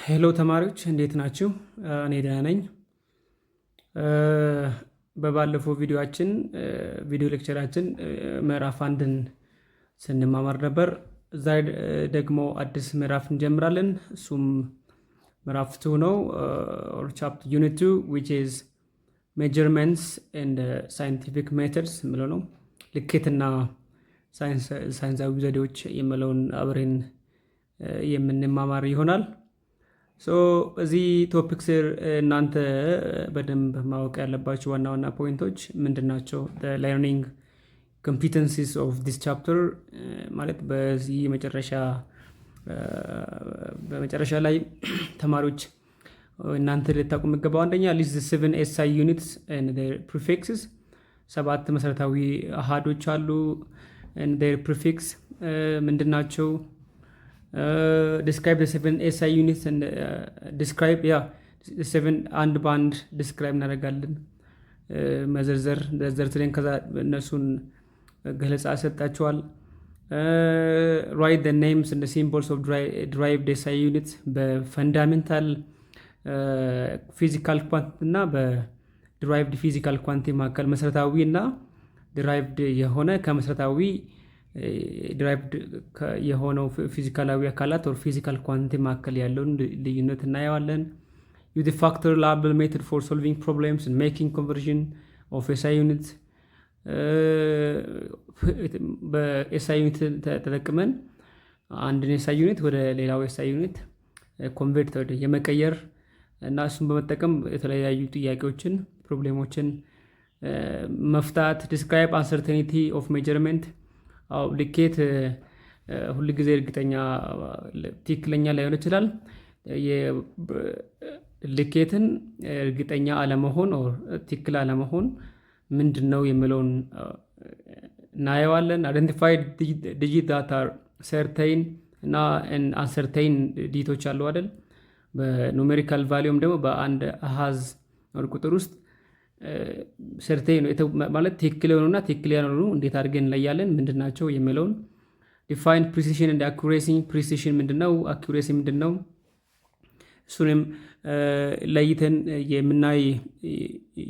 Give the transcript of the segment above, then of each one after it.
ሄሎ ተማሪዎች እንዴት ናችሁ? እኔ ደህና ነኝ። በባለፈው ቪዲዮ ሌክቸራችን ምዕራፍ አንድን ስንማማር ነበር። እዛ ደግሞ አዲስ ምዕራፍ እንጀምራለን። እሱም ምዕራፍ 2 ነው። ቻፕተር ዩኒት 2 which is measurements and scientific methods የሚለው ነው። ልኬትና ሳይንሳዊ ዘዴዎች የሚለውን አብሬን የምንማማር ይሆናል። እዚህ ቶፒክ ስር እናንተ በደንብ ማወቅ ያለባቸው ዋና ዋና ፖይንቶች ምንድን ናቸው? ለርኒንግ ኮምፒተንሲስ ኦፍ ዲስ ቻፕተር ማለት በዚህ በመጨረሻ ላይ ተማሪዎች እናንተ ልታውቁ የሚገባው አንደኛ ሊስት 7 SI ዩኒትስ and their prefixes 7 መሰረታዊ አሃዶች አሉ and their prefix ምንድን ናቸው? Describe the 7 SI units and describe the 7 አንድ ባንድ ዲስክራይብ እናደርጋለን። ዘርዝረን ከዛ እነሱን ገለጻ ሰጣቸዋል። write the names and the symbols of derived SI units በፈንዳሜንታል ፊዚካል ኳንቲቲ እና በዲራይቭድ ፊዚካል ኳንቲቲ መካከል መሰረታዊ እና ዲራይቭድ የሆነ ከመሰረታዊ ዲራይቭድ የሆነው ፊዚካላዊ አካላት or ፊዚካል ኳንቲቲ መካከል ያለውን ልዩነት እናየዋለን። use the factor label method for solving problems and making conversion of SI unit በኤስአይ ዩኒት ተጠቅመን አንድን ኤስአይ ዩኒት ወደ ሌላው ኤስአይ ዩኒት ኮንቨርት የመቀየር እና እሱን በመጠቀም የተለያዩ ጥያቄዎችን ፕሮብሌሞችን መፍታት። describe uncertainty of measurement ልኬት ሁል ጊዜ እርግጠኛ ትክክለኛ ላይሆን ይችላል። ልኬትን እርግጠኛ አለመሆን or ትክክል አለመሆን ምንድን ነው የሚለውን እናየዋለን። identify digit that are certain እና uncertain ዲጂቶች አሉ አይደል? በኑሜሪካል ቫሊዩም ደግሞ በአንድ አሃዝ ቁጥር ውስጥ ሰርቴን ማለት ትክክል የሆኑና ትክክል ያልሆኑ እንዴት አድርገን እንለያለን ምንድን ናቸው የሚለውን define precision and accuracy precision ምንድነው accuracy ምንድነው እሱንም ለይተን የምናይ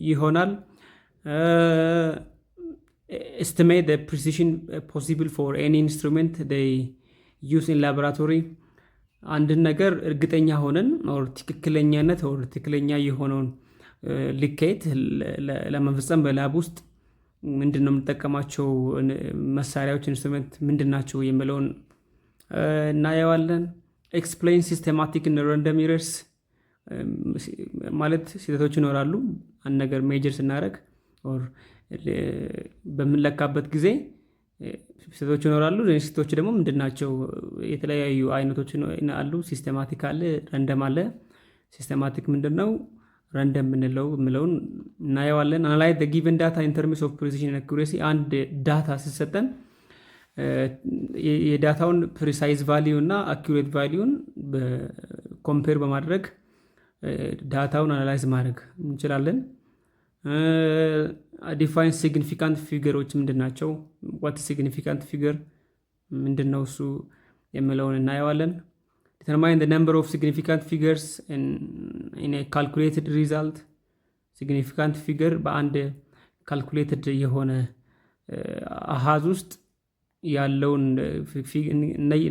ይሆናል። estimate the precision possible for any instrument they use in laboratory አንድን ነገር እርግጠኛ ሆነን or ትክክለኛነት or ትክክለኛ የሆነውን ልኬት ለመፈጸም በላብ ውስጥ ምንድነው የምንጠቀማቸው መሳሪያዎች ኢንስትሩመንት ምንድናቸው የሚለውን እናየዋለን። explain systematic and random errors ማለት ስህተቶች ይኖራሉ አንድ ነገር ሜጀር ስናደርግ or በምንለካበት ጊዜ ስህተቶች ይኖራሉ። ስህተቶች ደግሞ ምንድናቸው? የተለያዩ አይነቶች አሉ። ሲስተማቲክ አለ፣ ረንደም አለ። ሲስተማቲክ ምንድነው? ረንደም ምንለውን እናየዋለን። analyze the given data in terms of precision and accuracy አንድ ዳታ ሲሰጠን የዳታውን ፕሪሳይዝ ቫልዩ እና አኩሬት ቫልዩን ኮምፔር በማድረግ ዳታውን አናላይዝ ማድረግ እንችላለን። define significant figureዎች ምንድናቸው? what significant figure ምንድነው እሱ የሚለውን እናየዋለን። determine the number of significant figures in a calculated result significant figure በአንድ calculated የሆነ አሃዝ ውስጥ ያለውን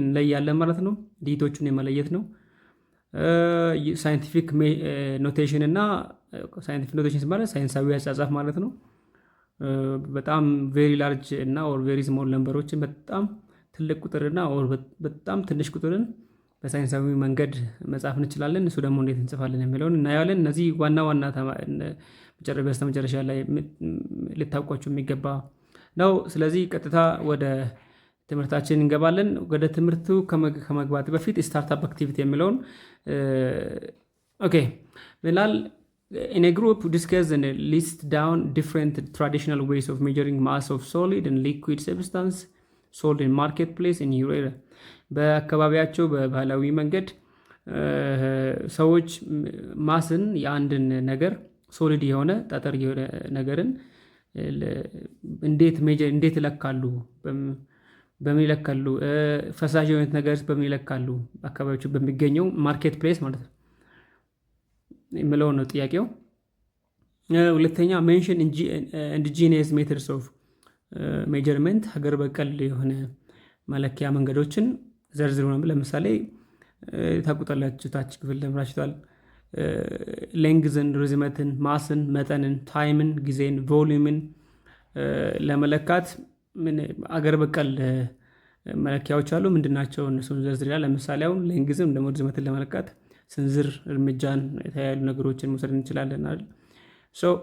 እንለያለን ማለት ነው። ዲጂቶቹን የመለየት ነው። ሳይንቲፊክ ኖቴሽን እና ሳይንቲፊክ ኖቴሽን ማለት ሳይንሳዊ አጻጻፍ ማለት ነው። በጣም ቬሪ ላርጅ እና or very small ነምበሮችን በጣም ትልቅ ቁጥርና or በጣም ትንሽ ቁጥርን በሳይንሳዊ መንገድ መጻፍ እንችላለን። እሱ ደግሞ እንዴት እንጽፋለን የሚለውን እናያለን። እነዚህ ዋና መጨረሻ ላይ ልታውቋቸው የሚገባ ነው። ስለዚህ ቀጥታ ወደ ትምህርታችን እንገባለን። ወደ ትምህርቱ ከመግባት በፊት ስታርታፕ አክቲቪቲ የሚለውን ኦኬ ብላል። in a group discuss and list down different traditional ways of measuring mass of solid and liquid substance sold in marketplace in your area በአካባቢያቸው በባህላዊ መንገድ ሰዎች ማስን የአንድን ነገር ሶሊድ የሆነ ጠጠር የሆነ ነገርን እንዴት ይለካሉ? በሚለካሉ ፈሳሽ የሆነ ነገር በሚለካሉ አካባቢዎች በሚገኘው ማርኬት ፕሌስ ማለት ነው። የሚለው ነው ጥያቄው። ሁለተኛ ሜንሽን ኢንዲጂኒየስ ሜተድስ ኦፍ ሜጀርመንት፣ ሀገር በቀል የሆነ መለኪያ መንገዶችን ዘርዝሩ ነው። ለምሳሌ ታውቁታላችሁ፣ ታች ክፍል ተምራችኋል። ሌንግዝን፣ ርዝመትን፣ ማስን፣ መጠንን፣ ታይምን፣ ጊዜን፣ ቮሊዩምን ለመለካት አገር በቀል መለኪያዎች አሉ። ምንድናቸው? እነሱን ዘርዝር ይላል። ለምሳሌ አሁን ሌንግዝን ደግሞ ርዝመትን ለመለካት ስንዝር፣ እርምጃን፣ የተለያዩ ነገሮችን መውሰድ እንችላለን አይደል?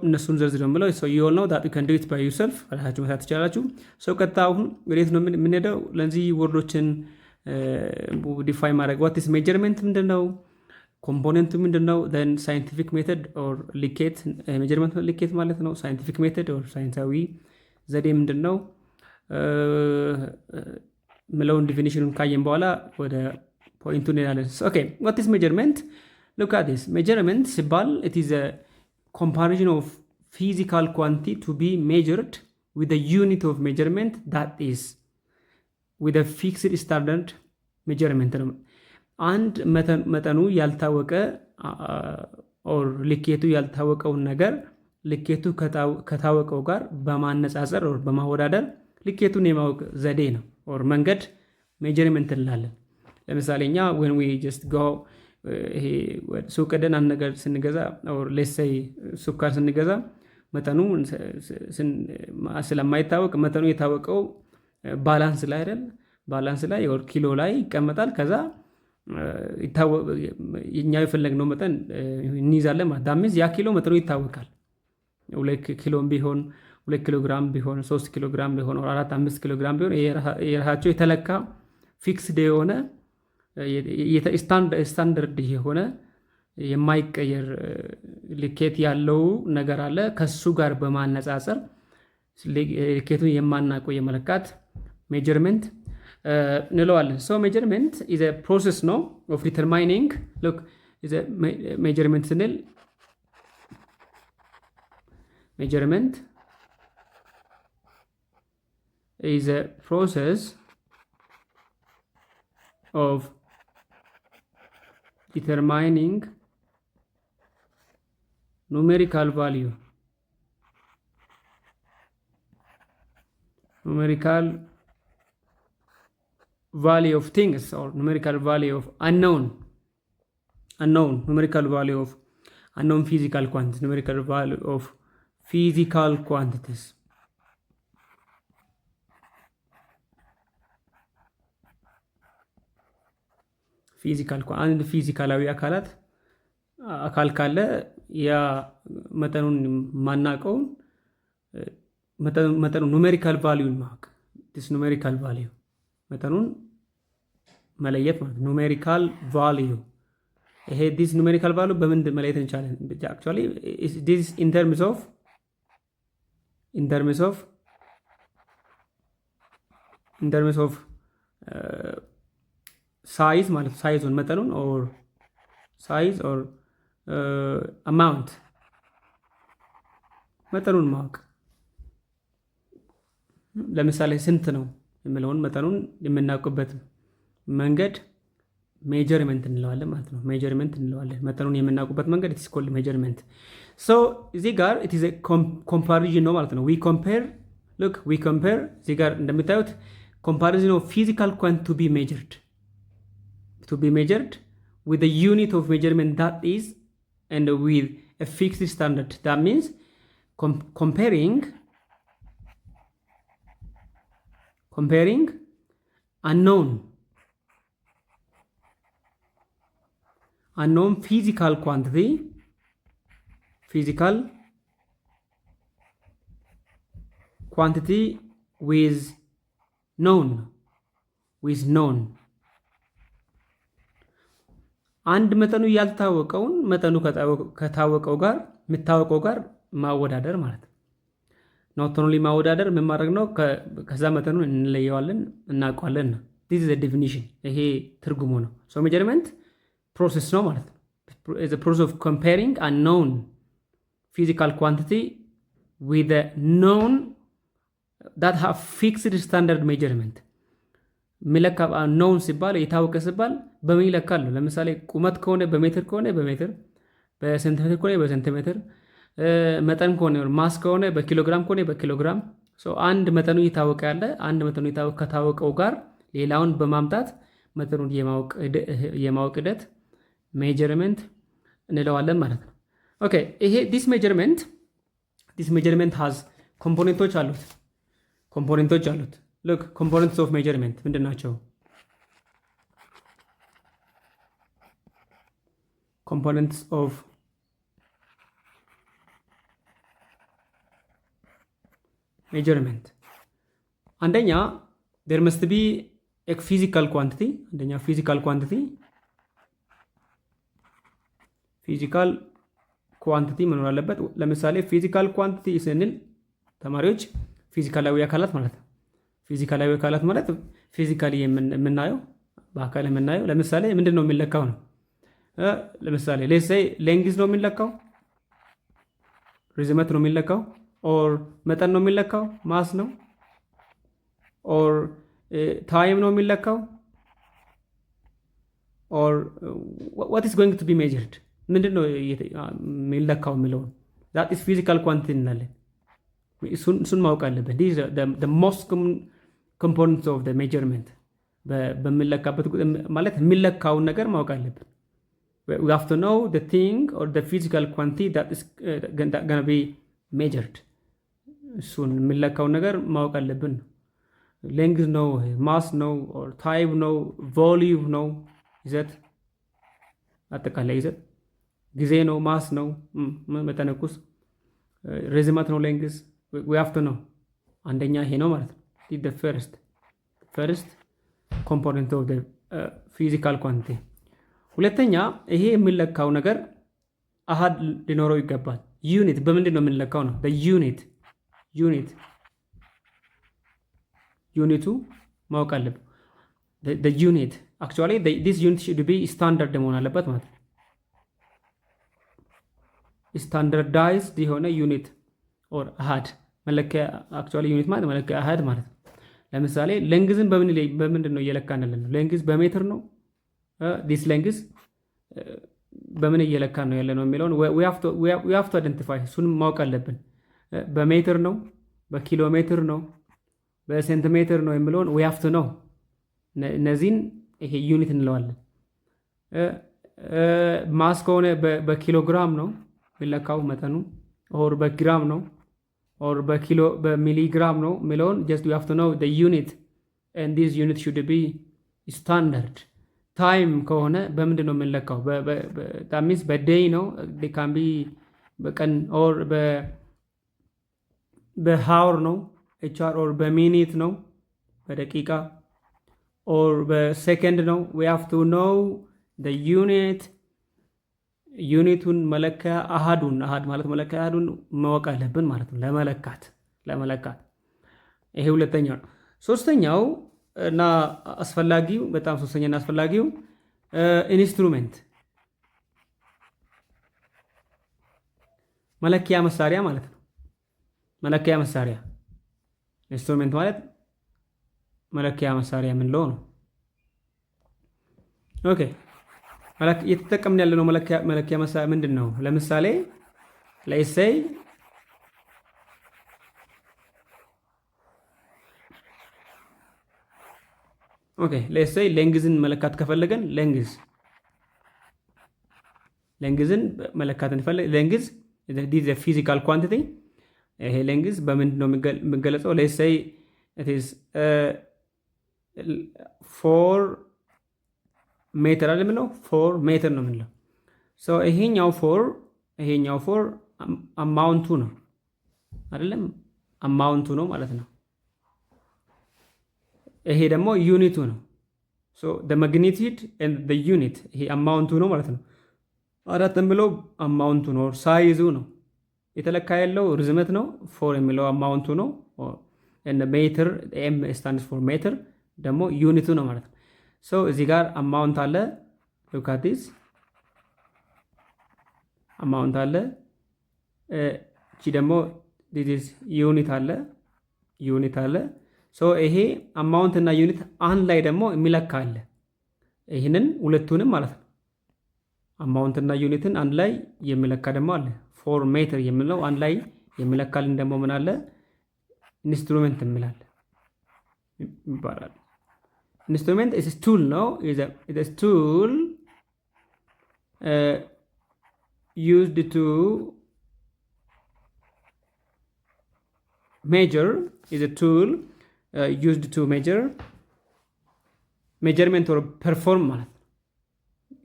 እነሱን ዘርዝር ነው ብለው ዩል ነው ዳት ከን ዱ ኢት ባይ ዩርሰልፍ ራሳችሁ መስራት ትችላላችሁ። ቀጥታ አሁን ወዴት ነው የምንሄደው? ለዚህ ወርዶችን ዲፋይን ማድረግ ዋት ኢዝ ሜጀርመንት ምንድን ነው? ኮምፖነንቱ ምንድን ነው? ዘን ሳይንቲፊክ ሜተድ ኦር ሊኬት፣ ሜጀርመንት ሊኬት ማለት ነው። ሳይንቲፊክ ሜተድ ኦር ሳይንሳዊ ዘዴ ምንድን ነው ምለውን ዲፊኒሽኑን ካየን በኋላ ወደ ፖይንቱ እንሄዳለን። ኦኬ ዋት ኢዝ ሜጀርመንት? ሉክ አት ዲስ። ሜጀርመንት ሲባል ኢት ኢዝ አ comparison of physical quantity to be measured with a unit of measurement that is with a fixed standard measurement ነው። አንድ መጠኑ ያልታወቀ ኦር ልኬቱ ያልታወቀውን ነገር ልኬቱ ከታወቀው ጋር በማነጻጸር ኦር በማወዳደር ልኬቱን የማወቅ ዘዴ ነው ኦር መንገድ ሜጀርመንት እንላለን። ለምሳሌ እኛ when we just go ይሄ ሱቅ ሄደን አንድ ነገር ስንገዛ ኦር ሌትስ ሴይ ሱካር ስንገዛ መጠኑ ስለማይታወቅ መጠኑ የታወቀው ባላንስ ላይ አይደል? ባላንስ ላይ ኦር ኪሎ ላይ ይቀመጣል። ከዛ እኛ የፈለግነው መጠን እንይዛለን ማለት ዳሜዝ ያ ኪሎ መጠኑ ይታወቃል። 2 ኪሎም ቢሆን 2 ኪሎ ግራም ቢሆን 3 ኪሎ ግራም ቢሆን 4-5 ኪሎ ግራም ቢሆን የራሳቸው የተለካ ፊክስድ የሆነ ስታንዳርድ የሆነ የማይቀየር ልኬት ያለው ነገር አለ። ከሱ ጋር በማነጻጸር ልኬቱን የማናውቀው የመለካት ሜጀርመንት እንለዋለን። ሜጀርመንት ኢዝ አ ፕሮሰስ ነው ኦፍ ዲተርማይኒንግ ሉክ ኢዝ አ ሜጀርመንት ስንል ሜጀርመንት ኢዝ አ ፕሮሰስ of determining numerical value of things or numerical value of unknown numerical value of unknown physical quantities, numerical value of physical quantities. ፊዚካል አንድ ፊዚካላዊ አካል ካለ ያ መጠኑን ማናቀውን መጠኑ ኑሜሪካል ቫልዩን ማወቅ ዲስ ኑሜሪካል ቫልዩ መጠኑን መለየት ማለት ኑሜሪካል ቫልዩ ይሄ ዲስ ኑሜሪካል ቫልዩ በምን መለየት እንችላለን? actually this in terms of ሳይዝ ማለት ሳይዙን መጠኑን ኦር ሳይዝ ኦር አማውንት መጠኑን ማወቅ። ለምሳሌ ስንት ነው የሚለውን መጠኑን የምናውቅበት መንገድ ሜጀርመንት እንለዋለን ማለት ነው። ሜጀርመንት እንለዋለን መጠኑን የምናውቅበት መንገድ ኢትስ ኮልድ ሜጀርመንት። እዚህ ጋር ኢት ኢዝ ኮምፓሪዥን ነው ማለት ነው። ዊ ኮምፔር እዚህ ጋር እንደምታዩት ኮምፓሪዥን ኦፍ ፊዚካል ኳንቲቲ to be measured with a unit of measurement that is and with a fixed standard. That means comparing unknown physical quantity with known አንድ መጠኑ ያልታወቀውን መጠኑ ከታወቀው ጋር የምታወቀው ጋር ማወዳደር ማለት ነው። ኖት ኦንሊ ማወዳደር ምን ማድረግ ነው? ከዛ መጠኑን እንለየዋለን፣ እናውቀዋለን። this is a definition ይሄ ትርጉሙ ነው። ሜጀርመንት ፕሮሰስ ነው ማለት ነው። is a process of comparing a known physical quantity with a known that have fixed standard measurement ሚለካ ኖውን ሲባል የታወቀ ሲባል በምን ይለካል ነው። ለምሳሌ ቁመት ከሆነ በሜትር ከሆነ በሜትር፣ በሴንቲሜትር ከሆነ በሴንቲሜትር፣ መጠን ከሆነ ማስ ከሆነ በኪሎግራም ከሆነ በኪሎግራም። አንድ መጠኑ እየታወቀ ያለ አንድ መጠኑ ከታወቀው ጋር ሌላውን በማምጣት መጠኑን የማወቅ ሂደት ሜጀርመንት እንለዋለን ማለት ነው። ኦኬ ይሄ ዲስ ሜጀርመንት ሃዝ ኮምፖኔንቶች አሉት። ሉክ ኮምፖኔንትስ ኦፍ ሜጀርመንት ምንድን ናቸው? ኮምፖኔንትስ ኦፍ ሜጀርመንት አንደኛ there must be a physical quantity። አንደኛ ፊዚካል ኳንቲቲ መኖር አለበት። ለምሳሌ ፊዚካል ኳንቲቲ ስንል ተማሪዎች ፊዚካላዊ አካላት ማለት ነው። ፊዚካላዊ አካላት ማለት ፊዚካሊ የምናየው በአካል የምናየው። ለምሳሌ ምንድን ነው የሚለካው ነው። ለምሳሌ ሌትስ ሴይ ሌንግዝ ነው የሚለካው፣ ርዝመት ነው የሚለካው፣ ኦር መጠን ነው የሚለካው፣ ማስ ነው፣ ኦር ታይም ነው የሚለካው፣ ኦር what is going to be measured ምንድን ነው የሚለካው የሚለውን that is physical quantity እንላለን። እሱን ማወቅ አለብን። this is the most common components of the measurement። በሚለካበት ማለት የሚለካውን ነገር ማወቅ አለብን። we have to know the thing or the physical quantity that is gonna be measured። እሱን የሚለካውን ነገር ማወቅ አለብን። ሌንግዝ ነው፣ ማስ ነው፣ ታይም ነው፣ ቮሊዩም ነው፣ ይዘት አጠቃላይ ይዘት፣ ጊዜ ነው፣ ማስ ነው፣ መጠነቁስ፣ ርዝመት ነው፣ ሌንግዝ we have to know። አንደኛ ይሄ ነው ማለት ነው። the first component of the physical quantity። ሁለተኛ ይሄ የሚለካው ነገር አሃድ ሊኖረው ይገባል። ዩኒት በምንድን ነው የምንለካው ነው። ዩኒቱ ማወቅ አለብን። the unit actually this unit should be standard መሆን አለበት ማለት ነው። ስታንዳርዳይዝድ የሆነ ዩኒት ኦር አሃድ መለኪያ። actually ዩኒት ማለት መለኪያ አሃድ ማለት ነው። ለምሳሌ ሌንግዝን በምንድን ነው እየለካን ያለ ነው? ሌንግዝ በሜትር ነው። ዲስ ሌንግዝ በምን እየለካን ነው ያለ ነው የሚለውን we have to identify እሱንም ማወቅ አለብን። በሜትር ነው፣ በኪሎ ሜትር ነው፣ በሴንቲሜትር ነው የሚለውን we have to know። እነዚህን ይሄ ዩኒት እንለዋለን። ማስ ከሆነ በኪሎግራም ነው የሚለካው መጠኑ፣ ኦር በግራም ነው፣ ኦር በሚሊግራም ነው የሚለውን just we have to know the unit and this unit should be standard። ታይም ከሆነ በምንድን ነው የምንለካው? that means በዴይ ነው። they can be በቀን ኦር በሃወር ነው HR ኦር በሚኒት ነው በደቂቃ ኦር በሴከንድ ነው። we have to know the unit ዩኒቱን መለኪያ አሃድ ማለት መለኪያ አሃዱን ማወቅ አለብን ማለት ነው። ለመለካት ይሄ ሁለተኛው ነው። ሶስተኛው እና አስፈላጊው በጣም ሶስተኛና አስፈላጊው ኢንስትሩሜንት መለኪያ መሳሪያ ማለት ነው። መለኪያ መሳሪያ ኢንስትሩሜንት ማለት መለኪያ መሳሪያ የምንለው ነው። ኦኬ እየተጠቀምን ያለነው መለኪያ መሳሪያ ምንድን ነው? ለምሳሌ let's say ሌንግዝን መለካት ከፈለገን ሌንግዝን መለካት ሌንግዝ ፊዚካል ኳንቲቲ። ይሄ ሌንግዝ በምንድን ነው የሚገለጸው? let's say it is 4 ሜትር አይደል የምንለው? 4 ሜትር ነው የምንለው። ይሄኛው 4 አማውንቱ ነው አይደለም? አማውንቱ ነው ማለት ነው። ይሄ ደግሞ ዩኒቱ ነው። the magnitude and the unit ይሄ አማውንቱ ነው ማለት ነው። አራት የምለው አማውንቱ ነው፣ ሳይዙ ነው። የተለካ ያለው ርዝመት ነው። 4 የሚለው አማውንቱ ነው። and ሜትር m stands for ሜትር ደግሞ ዩኒቱ ነው ማለት ነው። እዚህ ጋር አማውንት አለ። look at this አማውንት አለ። እቺ ደግሞ this is ዩኒት አለ። ይሄ አማውንት እና ዩኒት አንድ ላይ ደግሞ የሚለካ አለ። ይህንን ሁለቱንም ማለት ነው አማውንት እና ዩኒትን አንድ ላይ የሚለካ ደግሞ አለ። ፎር ሜትር የሚለው አንድ ላይ የሚለካልን ደግሞ ምን አለ? ኢንስትሩሜንት የሚላል ይባላል። ኢንስትሩሜንት is a tool ነው it is tool used to measure is a tool used to measure measurement or perform ማለት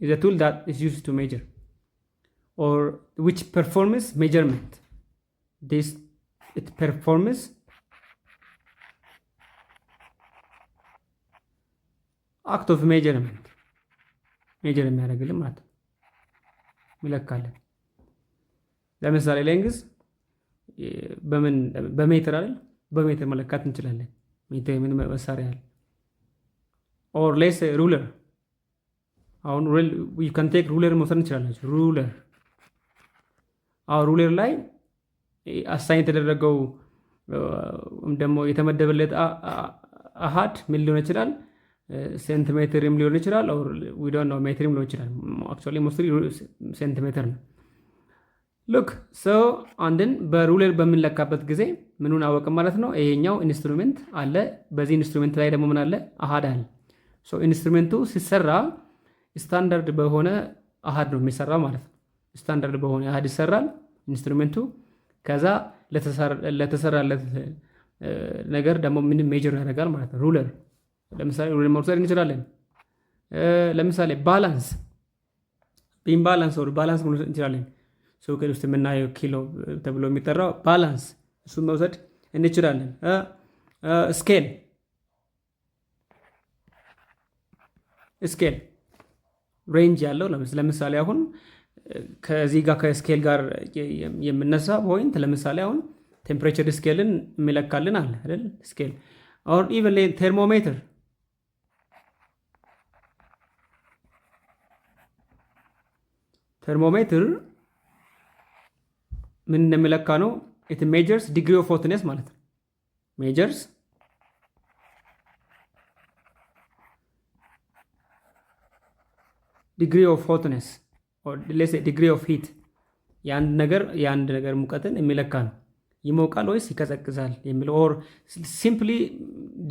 is a tool that is used to measure or which performs measurement. This it performs act of measurement measure የሚያደርግልን ማለት ነው። ይለካልን። ለምሳሌ ሌንግዝ በሜትር አይደል? በሜትር መለካት እንችላለን። ሜትር ምን መሳሪያ አለ? or let's say ruler አሁን you can take ruler መውሰድ እንችላለን። ruler ሩለር ላይ አሳይን የተደረገው ደግሞ የተመደበለት አሃድ ምን ሊሆን ይችላል? ሴንቲሜትርም ሊሆን ይችላል or we don't know ሜትርም ሊሆን ይችላል። actually mostly ሴንቲሜትር ነው። ሉክ ሶ አንድን በሩለር በምንለካበት ጊዜ ምኑን አወቅን ማለት ነው? ይሄኛው ኢንስትሩሜንት አለ። በዚህ ኢንስትሩሜንት ላይ ደግሞ ምን አለ? አሃድ አለ። ሶ ኢንስትሩሜንቱ ሲሰራ ስታንዳርድ በሆነ አሃድ ነው የሚሰራው ማለት ነው። ስታንዳርድ በሆነ አሃድ ይሰራል ኢንስትሩሜንቱ። ከዛ ለተሰራለት ነገር ደግሞ ምን ሜጀር ያደርጋል ማለት ነው። ሩለር ለምሳሌ ሩለር መውሰድ እንችላለን። ለምሳሌ ባላንስ ኢምባላንስ ወር ባላንስ መውሰድ እንችላለን። ሶ ከዚህ ውስጥ የምናየው ኪሎ ተብሎ የሚጠራው ባላንስ እሱን መውሰድ እንችላለን። ስኬል ሬንጅ ያለው ለምሳሌ አሁን ከዚህ ጋር ከስኬል ጋር የምነሳ ፖይንት ለምሳሌ አሁን ቴምፕሬቸር ስኬልን የሚለካልን አለ አይደል? ስኬል or even thermometer ምን እንደሚለካ ነው? it measures degree of hotness ማለት ነው። measures degree of hotness or let's say degree of heat የአንድ ነገር ሙቀትን የሚለካ ነው። ይሞቃል ወይስ ይቀዘቅዛል የሚለው or simply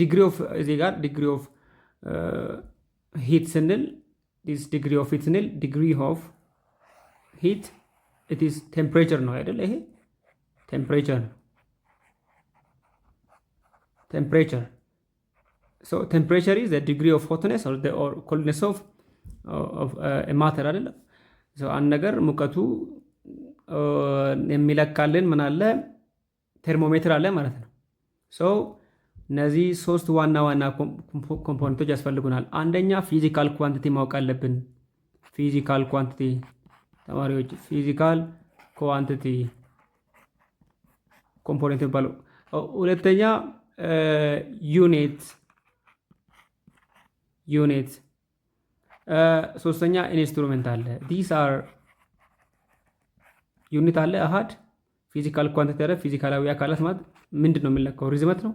degree of እዚህ ጋር degree of heat ስንል this degree of heat ስንል degree of heat it is temperature ነው አይደል? ይሄ temperature so temperature is the degree of hotness or coldness of a matter አይደል? so አንድ ነገር ሙቀቱ የሚለካልን ምን አለ? ቴርሞሜትር አለ ማለት ነው። ሶ እነዚህ ሶስት ዋና ኮምፖነንቶች ያስፈልጉናል። አንደኛ ፊዚካል ኳንቲቲ ማወቅ አለብን። ፊዚካል ኳንቲቲ ተማሪዎች ፊዚካል ኳንቲቲ ኮምፖነንት ይባላል። ሁለተኛ ዩኒት ሶስተኛ ኢንስትሩሜንት አለ። ዲስ አር ዩኒት አለ አሃድ ፊዚካል ኳንቲቲ አለ። ፊዚካላዊ አካላት ማለት ምንድን ነው የሚለካው? ሪዝመት ነው፣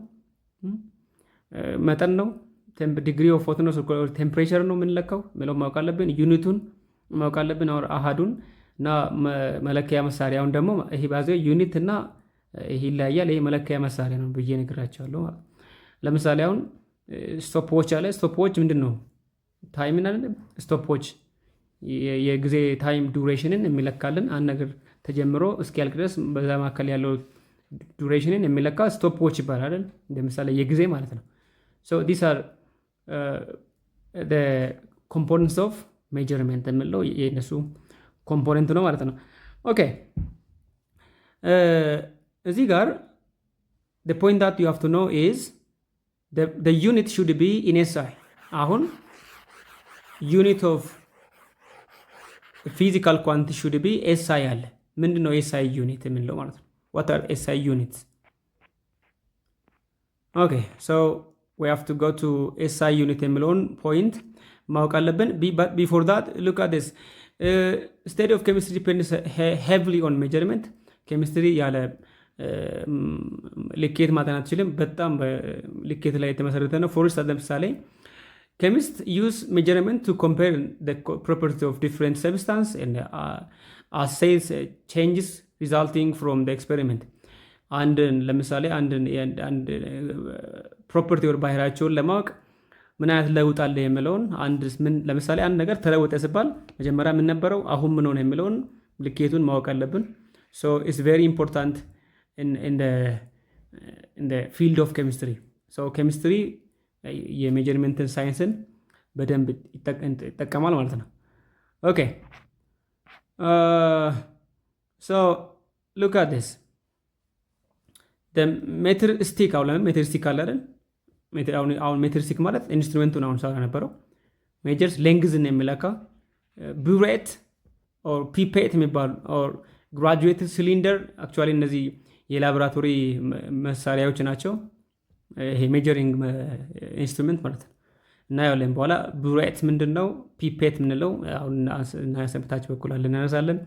መጠን ነው፣ ዲግሪ ኦፍ ሆትነስ ቴምፕሬቸር ነው የምንለካው የሚለው ማወቅ አለብን። ዩኒቱን ማወቅ አለብን አሃዱን እና መለኪያ መሳሪያውን ደግሞ ይሄ ባዘ ዩኒት እና ይሄ ይለያያል። ይሄ መለኪያ መሳሪያ ነው ብዬ ነግራቸዋለሁ። ለምሳሌ አሁን ስቶፕ ዎች አለ። ስቶፕ ዎች ምንድን ነው? ታይምን አይደለም። ስቶፕ ዎች የጊዜ ታይም ዱሬሽንን የሚለካልን አንድ ነገር ተጀምሮ እስኪያልቅ ድረስ በዛ መካከል ያለው ዱሬሽንን የሚለካ ስቶፕ ዎች ይባላል አይደል? እንደምሳሌ የጊዜ ማለት ነው። ሶ ዲስ አር the components of measurement የምንለው የነሱ ኮምፖነንት ነው ማለት ነው። ኦኬ እዚህ ጋር the point that you have to know is the unit should be in SI። አሁን unit of physical quantity should be SI አለ። ምንድን ነው SI ዩኒት የምንለው ማለት ነው? what are SI units? okay so we have to go to SI unit የሚለውን ፖይንት ማወቅ አለብን። but before that look at this study of chemistry depends heavily on measurement። ኬሚስትሪ ያለ ልኬት ማጠናት አትችልም። በጣም በልኬት ላይ የተመሰረተ ነው። ፎር ኢንስታንስ ለምሳሌ chemists use measurement to compare the properties of different substance and assays changes resulting from the experiment. አንድን ለምሳሌ አንድ ፕሮፐርቲ ወር ባህሪያቸውን ለማወቅ ምን አይነት ለውጥ አለ የሚለውን ለምሳሌ አንድ ነገር ተለወጠ ሲባል መጀመሪያ ምን ነበረው አሁን ምን ሆነ የሚለውን ልኬቱን ማወቅ አለብን። so it's very important in the field of chemistry. so chemistry የሜጀርመንትን ሳይንስን በደንብ ይጠቀማል ማለት ነው። ኦኬ so look at this. the meter stick አሁን ሜትር ስቲክ አለ አይደል? አሁን ሜትር ስቲክ ማለት ኢንስትሩሜንቱን አሁን ሳራ ነበረው ሜጀርስ ሌንግዝን የሚለካ ቡሬት ኦር ፒፔት የሚባሉ ኦር ግራጁዌትድ ሲሊንደር አክቹዋሊ እነዚህ የላቦራቶሪ መሳሪያዎች ናቸው። ይሄ ሜጀሪንግ ኢንስትሩሜንት ማለት ነው። እና ያለን በኋላ ቡሬት ምንድነው? ፒፔት ምንለው አሁን እና ሰምታች በኩል አለ እናነሳለን።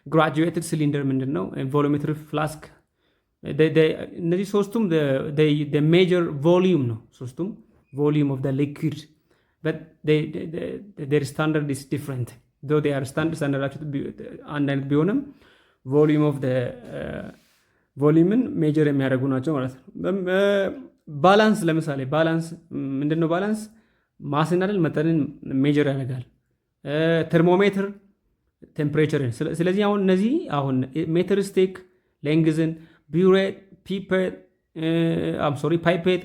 ግራጁዌትድ ሲሊንደር ምንድነው? ቮሉሜትሪ ፍላስክ እነዚህ ሶስቱም the major volume ነው። ሶስቱም volume of the liquid but their standard is different though they are standardaቸው አንድ አይነት ቢሆንም volume of the volumeን ሜጀር የሚያደርጉ ናቸው ማለት ነው። ባላንስ ለምሳሌ ባላንስ ምንድነው? ባላንስ ማስን አይደል መጠንን ሜጀር ያደርጋል። ተርሞሜትር ቴምፕሬቸርን። ስለዚህ አሁን እነዚህ አሁን ሜትር ስቲክ ሌንግዝን ቡሬት ፒፔት ፓይፔት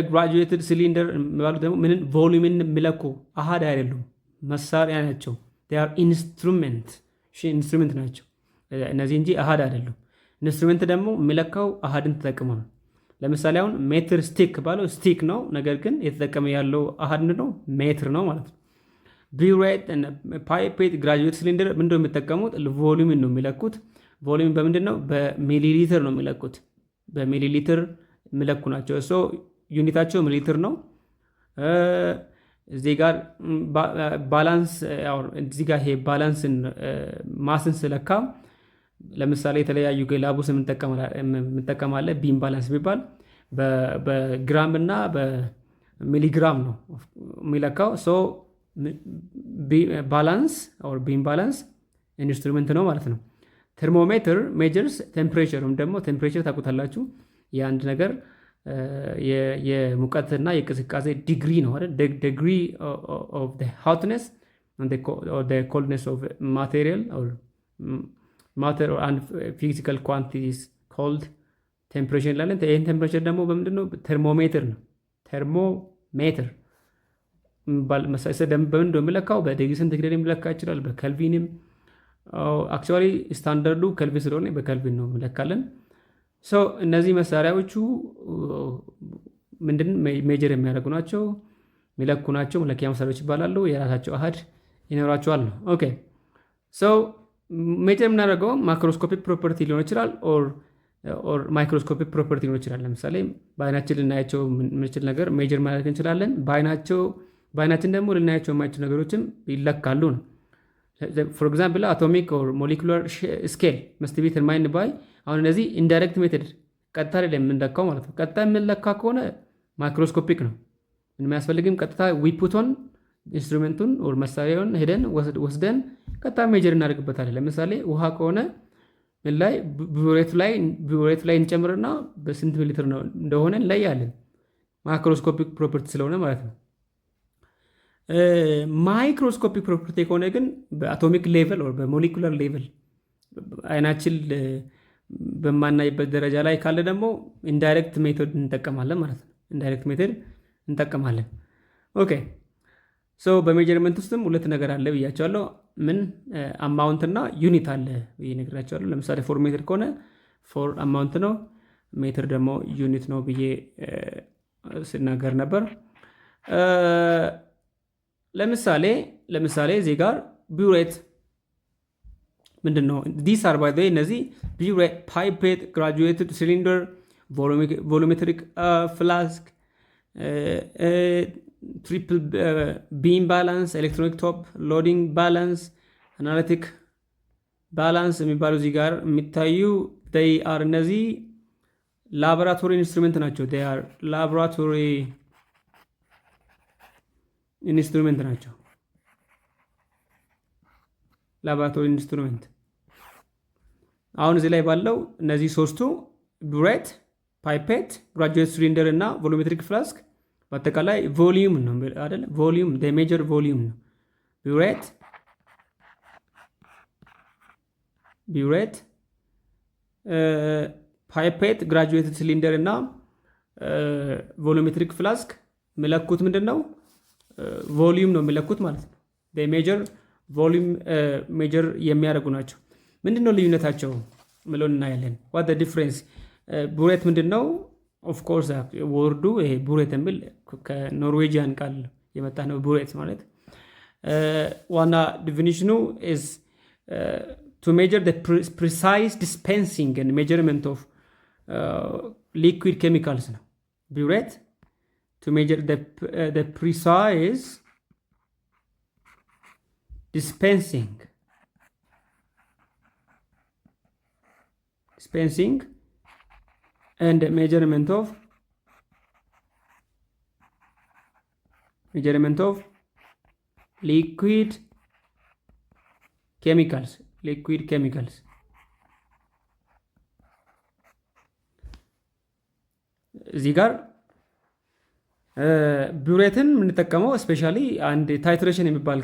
ግራጁዌትድ ሲሊንደር የሚባሉት ደግሞ ምንን ቮሉምን የሚለኩ አሃድ አይደሉም፣ መሳሪያ ናቸው። ኢንስትሩሜንት ናቸው እነዚህ እንጂ አሃድ አይደሉም። ኢንስትሩሜንት ደግሞ የሚለካው አሃድን ተጠቅሞ ነው። ለምሳሌ አሁን ሜትር ስቲክ ባለው ስቲክ ነው፣ ነገር ግን የተጠቀመ ያለው አሃድ ነው ሜትር ነው ማለት ነው። ቡሬት ፓይፔት ግራጁዌትድ ሲሊንደር ምንድነው የሚጠቀሙት? ቮሉምን ነው የሚለኩት። ቮሉም በምንድን ነው? በሚሊሊትር ነው የሚለኩት። በሚሊሊትር የሚለኩ ናቸው። ሶ ዩኒታቸው ሚሊሊትር ነው። እዚህ ጋር ባላንስ እዚህ ጋር ይሄ ባላንስን ማስን ስለካ ለምሳሌ የተለያዩ ግላቡስ የምንጠቀማለ ቢም ባላንስ የሚባል በግራም እና በሚሊግራም ነው የሚለካው። ሶ ባላንስ ኦር ቢም ባላንስ ኢንስትሩሜንት ነው ማለት ነው። ተርሞሜትር ሜጀርስ ቴምፕሬቸር ወይም ደግሞ ቴምፕሬቸር ታውቁታላችሁ። የአንድ ነገር የሙቀትና የቅዝቃዜ ዲግሪ ነው አይደል? ዲግሪ ኦፍ ዘ ሆትነስ and the coldness of material or matter and physical quantities called temperature እንላለን። ይህን ቴምፕሬቸር ደግሞ በምንድን ነው? ተርሞሜትር ነው። ተርሞሜትር በምንድን ነው የሚለካው? በዲግሪ ሴንቲግሬድ የሚለካ ይችላል፣ በከልቪንም አክቹዋሊ ስታንዳርዱ ከልቪን ስለሆነ በከልቪን ነው እንለካለን። ሶ እነዚህ መሳሪያዎቹ ምንድን ሜጀር የሚያደርጉ ናቸው፣ የሚለኩ ናቸው። መለኪያ መሳሪያዎች ይባላሉ። የራሳቸው አሃድ ይኖራቸዋል ነው። ኦኬ ሶ ሜጀር የምናደርገው ማክሮስኮፒክ ፕሮፐርቲ ሊሆን ይችላል ኦር ማይክሮስኮፒክ ፕሮፐርቲ ሊሆን ይችላል። ለምሳሌ በአይናችን ልናያቸው የምንችል ነገር ሜጀር ማድረግ እንችላለን። በአይናችን ደግሞ ልናያቸው የማይችሉ ነገሮችም ይለካሉ ነው። ፎር ኤግዛምፕል አቶሚክ ኦር ሞሊኩላር ስኬል መስት ቢ ዲተርማይንድ ባይ አሁን እነዚህ ኢንዳይሬክት ሜተድ ቀጥታ ላይ የምንለካው ማለት ነው። ቀጥታ የምንለካ ከሆነ ማይክሮስኮፒክ ነው። ምንም አያስፈልግም። ቀጥታ ዊፑቶን ኢንስትሩሜንቱን ኦር መሳሪያውን ሄደን ወስደን ቀጥታ ሜጀር እናደርግበታለን። ለምሳሌ ውሃ ከሆነ ምን ላይ ቡሬቱ ላይ እንጨምርና በስንት ሚሊሊትር ነው እንደሆነ እንለያለን። ማይክሮስኮፒክ ፕሮፐርቲ ስለሆነ ማለት ነው። ማይክሮስኮፒክ ፕሮፐርቲ ከሆነ ግን በአቶሚክ ሌቨል ኦር በሞሊኩላር ሌቨል አይናችን በማናይበት ደረጃ ላይ ካለ ደግሞ ኢንዳይሬክት ሜቶድ እንጠቀማለን ማለት ነው። ኢንዳይሬክት ሜቶድ እንጠቀማለን። ኦኬ ሶ በሜጀርመንት ውስጥም ሁለት ነገር አለ ብያቸዋለሁ። ምን አማውንት እና ዩኒት አለ ብዬ ነግራቸዋለሁ። ለምሳሌ ፎር ሜትር ከሆነ ፎር አማውንት ነው፣ ሜትር ደግሞ ዩኒት ነው ብዬ ስናገር ነበር። ለምሳሌ እዚህ ጋር ቡሬት ምንድን ነው? ዲስ አር ባይ እነዚህ ቡሬት፣ ፓይፔት፣ ግራጁዌትድ ሲሊንደር፣ ቮሉሜትሪክ ፍላስክ፣ ትሪፕል ቢም ባላንስ፣ ኤሌክትሮኒክ ቶፕ ሎዲንግ ባላንስ፣ አናሊቲክ ባላንስ የሚባሉ እዚህ ጋር የሚታዩ አር እነዚህ ላቦራቶሪ ኢንስትሩሜንት ናቸው። ላቦራቶሪ ኢንስትሩሜንት ናቸው። ላቦራቶሪ ኢንስትሩሜንት አሁን እዚህ ላይ ባለው እነዚህ ሶስቱ ቡሬት፣ ፓይፔት፣ ግራጁዌት ሲሊንደር እና ቮሉሜትሪክ ፍላስክ በአጠቃላይ ቮሊዩም ነው አይደል? ቮሊዩም ሜጀር ቮሊዩም ነው። ቢውሬት፣ ፓይፔት፣ ግራጁዌት ሲሊንደር እና ቮሉሜትሪክ ፍላስክ የሚለኩት ምንድን ነው? ቮሊዩም ነው የሚለኩት ማለት ነው። ሜጀር ቮሊዩም ሜጀር የሚያደርጉ ናቸው። ምንድን ነው ልዩነታቸው ምለውን እናያለን። ዋት ዲፍረንስ ቡሬት ምንድን ነው? ኦፍኮርስ ወርዱ ይሄ ቡሬት የሚል ከኖርዌጂያን ቃል የመጣ ነው። ቡሬት ማለት ዋና ዲፊኒሽኑ ኢዝ to measure the precise dispensing and measurement of liquid chemicals ነው ቡሬት to measure the precise dispensing and measurement of liquid chemicals እዚህ ጋር ቡሬትን የምንጠቀመው ስፔሻሊ አንድ ታይትሬሽን የሚባል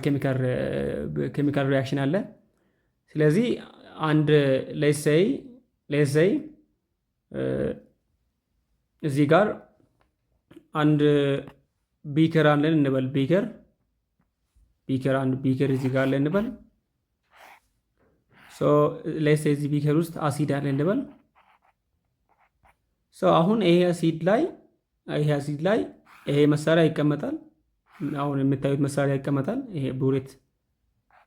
ኬሚካል ሪያክሽን አለ። ስለዚህ አንድ ሌትስ ሴይ እዚህ ጋር አንድ ቢከር አለን እንበል። ቢከር እዚህ ጋር አለን እንበል። ሶ ሌትስ ሴይ እዚህ ቢከር ውስጥ አሲድ አለ እንበል። ሶ አሁን ይሄ አሲድ ላይ ይሄ መሳሪያ ይቀመጣል። አሁን የምታዩት መሳሪያ ይቀመጣል። ይሄ ቡሬት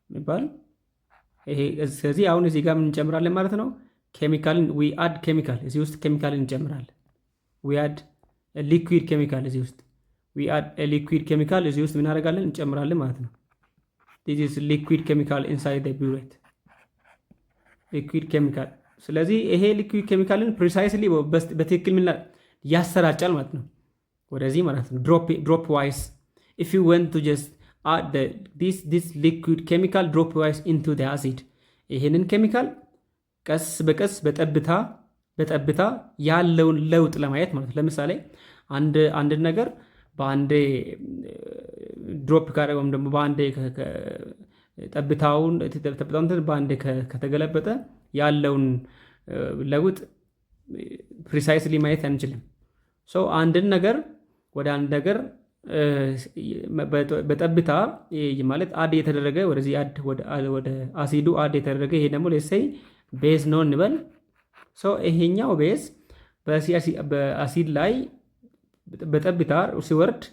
የሚባል ይሄ። ስለዚህ አሁን እዚህ ጋር ምን እንጨምራለን ማለት ነው? ኬሚካልን ዊ አድ ኬሚካል እዚህ ውስጥ ኬሚካልን እንጨምራለን። ዊ አድ ሊኩዊድ ኬሚካል እዚህ ውስጥ ምን አደርጋለን? እንጨምራለን ማለት ነው። this is liquid chemical inside the burette liquid chemical። ስለዚህ ይሄ ሊኩዊድ ኬሚካልን ፕሪሳይስሊ በትክክል ምን ያሰራጫል ማለት ነው ወደዚህ ማለት ነው። ድሮፕ ዋይስ if you want to just add this liquid chemical drop wise into the acid ይሄንን ኬሚካል ቀስ በቀስ በጠብታ ያለውን ለውጥ ለማየት ማለት ነው። ለምሳሌ አንድ ነገር በአንዴ ድሮፕ ካደረገ ወይም ደግሞ በአንዴ ጠብታውን በአንዴ ከተገለበጠ ያለውን ለውጥ ፕሪሳይስሊ ማየት አንችልም። ሶ አንድን ነገር ወደ አንድ ነገር በጠብታ ማለት አድ የተደረገ ወደዚህ ወደ አሲዱ አድ የተደረገ ይሄ ደግሞ ሌትስ ቤዝ ነው እንበል። ሶ ይሄኛው ቤዝ በአሲድ ላይ በጠብታ ሲወርድ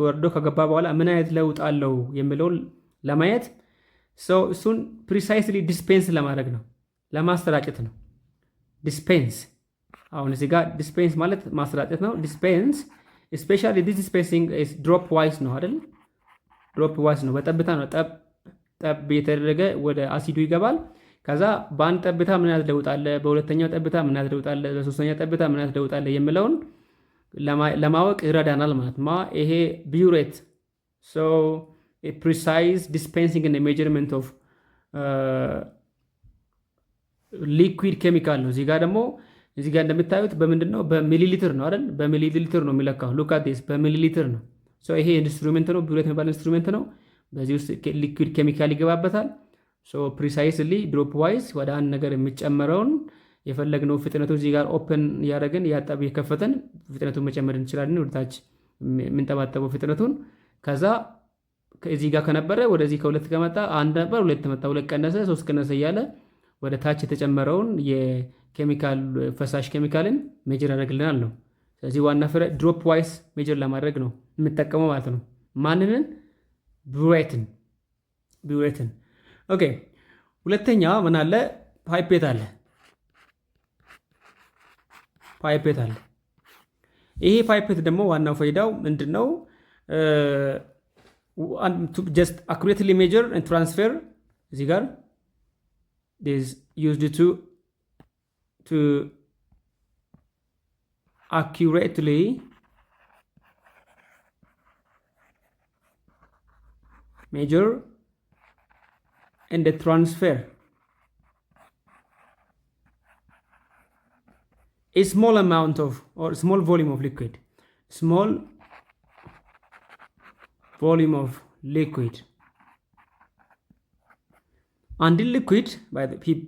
ወርዶ ከገባ በኋላ ምን አይነት ለውጥ አለው የሚለውን ለማየት እሱን ፕሪሳይስሊ ዲስፔንስ ለማድረግ ነው፣ ለማሰራጨት ነው። ዲስፔንስ አሁን እዚህ ጋር ዲስፔንስ ማለት ማሰራጨት ነው። ዲስፔንስ ስፔሻሊ ዲስ ዲስፔንሲንግ ኢዝ ድሮፕ ዋይስ ነው አይደል? ድሮፕ ዋይስ ነው፣ በጠብታ ነው። ጠብ የተደረገ ወደ አሲዱ ይገባል። ከዛ በአንድ ጠብታ ምን አይነት ለውጥ አለ፣ በሁለተኛው ጠብታ ምን አይነት ለውጥ አለ፣ በሶስተኛው ጠብታ ምን አይነት ለውጥ አለ የሚለውን ለማወቅ ይረዳናል ማለት ነው። ይሄ ቢውሬት ሶ ፕሪሳይዝ ዲስፔንሲንግ እና ሜጀርመንት ኦፍ ሊኩዊድ ኬሚካል ነው። እዚህ ጋር እንደምታዩት በምንድን ነው? በሚሊሊትር ነው አይደል? በሚሊሊትር ነው የሚለካው። ሉክ አት ዲስ በሚሊሊትር ነው። ሶ ይሄ ኢንስትሩሜንት ነው፣ ቢውሬት የሚባል ኢንስትሩሜንት ነው። በዚህ ውስጥ ሊኩዊድ ኬሚካል ይገባበታል። ሶ ፕሪሳይስሊ ድሮፕ ዋይዝ ወደ አንድ ነገር የሚጨመረውን የፈለግነው ፍጥነቱ እዚህ ጋር ኦፕን እያደረግን እያጣብ የከፈተን ፍጥነቱን መጨመር እንችላለን። ወደታች የምንጠባጠበው ፍጥነቱን ከዛ እዚህ ጋር ከነበረ ወደዚህ ከሁለት ከመጣ አንድ ነበር፣ ሁለት መጣ፣ ሁለት ቀነሰ፣ ሶስት ቀነሰ እያለ ወደ ታች የተጨመረውን የኬሚካል ፈሳሽ ኬሚካልን ሜጀር ያደርግልናል ነው። ስለዚህ ዋና ፍሬ ድሮፕ ዋይስ ሜጀር ለማድረግ ነው የምጠቀመው ማለት ነው። ማንንን? ቢውሬትን። ኦኬ። ሁለተኛ ምን አለ? ፓይፔት አለ። ይሄ ፓይፔት ደግሞ ዋናው ፋይዳው ምንድነው? just accurately measure and transfer እዚህ ጋር is used to accurately measure and transfer a small amount of or small volume of liquid, small volume of liquid አንድን ሊኩዊድ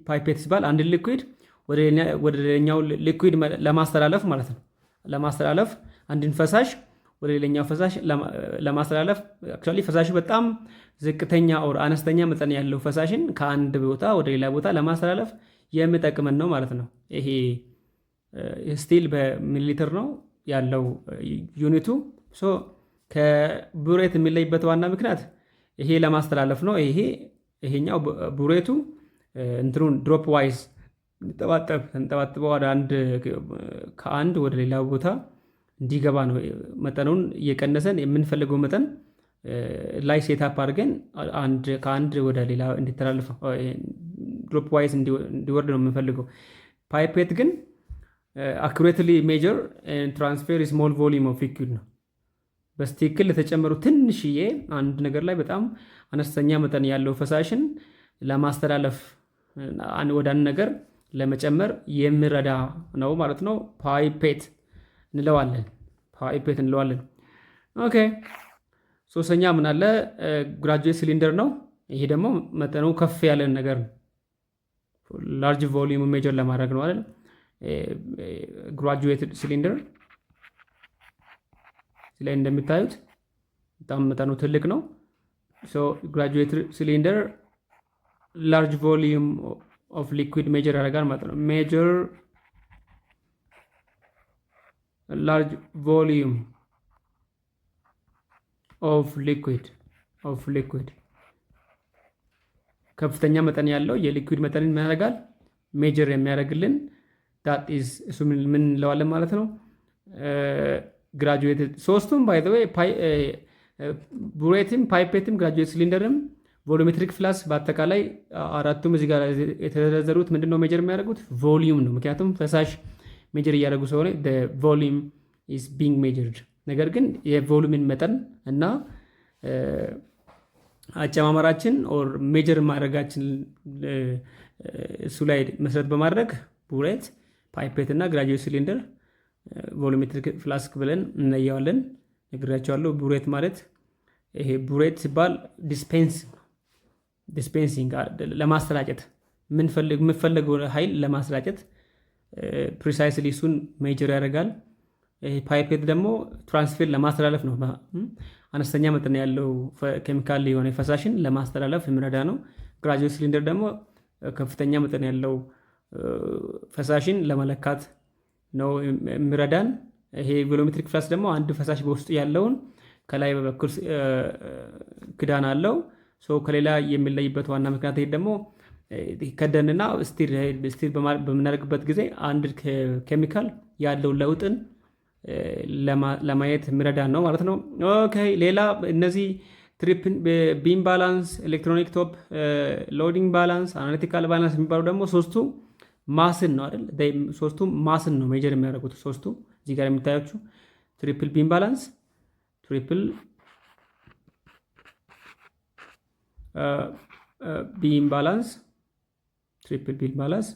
ፓይፔት ሲባል አንድን ሊኩዊድ ወደ ሌላኛው ሊኩዊድ ለማስተላለፍ ማለት ነው። ለማስተላለፍ አንድን ፈሳሽ ወደ ሌላኛው ፈሳሽ ለማስተላለፍ አክቹአሊ ፈሳሹ በጣም ዝቅተኛ ኦር አነስተኛ መጠን ያለው ፈሳሽን ከአንድ ቦታ ወደ ሌላ ቦታ ለማስተላለፍ የሚጠቅመን ነው ማለት ነው። ይሄ ስቲል በሚሊሊትር ነው ያለው ዩኒቱ። ሶ ከቡሬት የሚለይበት ዋና ምክንያት ይሄ ለማስተላለፍ ነው። ይሄኛው ቡሬቱ እንትሩን ድሮፕ ዋይዝ ተንጠባጥበው ወደ ከአንድ ወደ ሌላ ቦታ እንዲገባ ነው። መጠኑን እየቀነሰን የምንፈልገው መጠን ላይ ሴታፕ አድርገን ከአንድ ወደ ሌላ እንዲተላለፍ ድሮፕ ዋይዝ እንዲወርድ ነው የምንፈልገው። ፓይፔት ግን አኩሬትሊ ሜጀር ትራንስፌር ስሞል ቮሊዩም ኦፍ ሊኩዊድ ነው። በስትክክል የተጨመሩ ትንሽዬ አንድ ነገር ላይ በጣም አነስተኛ መጠን ያለው ፈሳሽን ለማስተላለፍ ወደ አንድ ነገር ለመጨመር የሚረዳ ነው ማለት ነው። ፓይፔት እንለዋለን። ኦኬ ሶስተኛ ምን አለ? ግራጁዌት ሲሊንደር ነው። ይሄ ደግሞ መጠኑ ከፍ ያለ ነገር ነው። ላርጅ ቮሊዩም ሜጀር ለማድረግ ነው አይደል? ግራጁዌት ሲሊንደር ላይ እንደምታዩት በጣም መጠኑ ትልቅ ነው። ሶ ግራጁዌት ሲሊንደር ላርጅ ቮሊዩም ኦፍ ሊኩዊድ ሜጀር ያደርጋል ማለት ነው። ሜጀር ላርጅ ቮሊዩም ኦፍ ሊኩዊድ ከፍተኛ መጠን ያለው የሊኩዊድ መጠንን ምን ያደርጋል? ሜጀር የሚያደርግልን ዳት ኢዝ እሱ ምን እንለዋለን ማለት ነው። ግራጁዌት ሶስቱም ባይ ዘ ዌይ ቡሬትም ፓይፔትም ግራጁዌት ሲሊንደርም ቮሉሜትሪክ ፍላስ በአጠቃላይ አራቱም እዚህ ጋር የተዘረዘሩት ምንድነው ሜጀር የሚያደርጉት? ቮሊዩም ነው። ምክንያቱም ፈሳሽ ሜጀር እያደረጉ ስለሆነ ቮሊዩም ኢዝ ቢንግ ሜጀርድ። ነገር ግን የቮሉምን መጠን እና አጨማመራችን ኦር ሜጀር ማድረጋችን እሱ ላይ መሰረት በማድረግ ቡሬት፣ ፓይፔት እና ግራጁዌት ሲሊንደር ቮሉሜትሪክ ፍላስክ ብለን እንለየዋለን። ነግራቸዋለሁ። ቡሬት ማለት ይሄ ቡሬት ሲባል ዲስፔንሲንግ ለማሰራጨት የምንፈልገው ኃይል ለማሰራጨት ፕሪሳይስሊ እሱን ሜጀር ያደርጋል። ፓይፔት ደግሞ ትራንስፌር ለማስተላለፍ ነው። አነስተኛ መጠን ያለው ኬሚካል የሆነ ፈሳሽን ለማስተላለፍ የሚረዳ ነው። ግራጁዌት ሲሊንደር ደግሞ ከፍተኛ መጠን ያለው ፈሳሽን ለመለካት ነው የሚረዳን። ይሄ ቮሉሜትሪክ ፍላስ ደግሞ አንድ ፈሳሽ በውስጡ ያለውን ከላይ በበኩል ክዳን አለው። ከሌላ የሚለይበት ዋና ምክንያት ይሄ ደግሞ ከደንና ስቲር በምናደርግበት ጊዜ አንድ ኬሚካል ያለው ለውጥን ለማየት የሚረዳን ነው ማለት ነው። ኦኬ ሌላ እነዚህ ትሪፕል ቢም ባላንስ፣ ኤሌክትሮኒክ ቶፕ ሎዲንግ ባላንስ፣ አናሊቲካል ባላንስ የሚባሉ ደግሞ ሶስቱ ማስን ነው አይደል? ሶስቱ ማስን ነው ሜጀር የሚያደርጉት። ሶስቱ እዚህ ጋር የሚታያችሁ ትሪፕል ቢም ባላንስ፣ ትሪፕል ቢም ባላንስ፣ ትሪፕል ቢም ባላንስ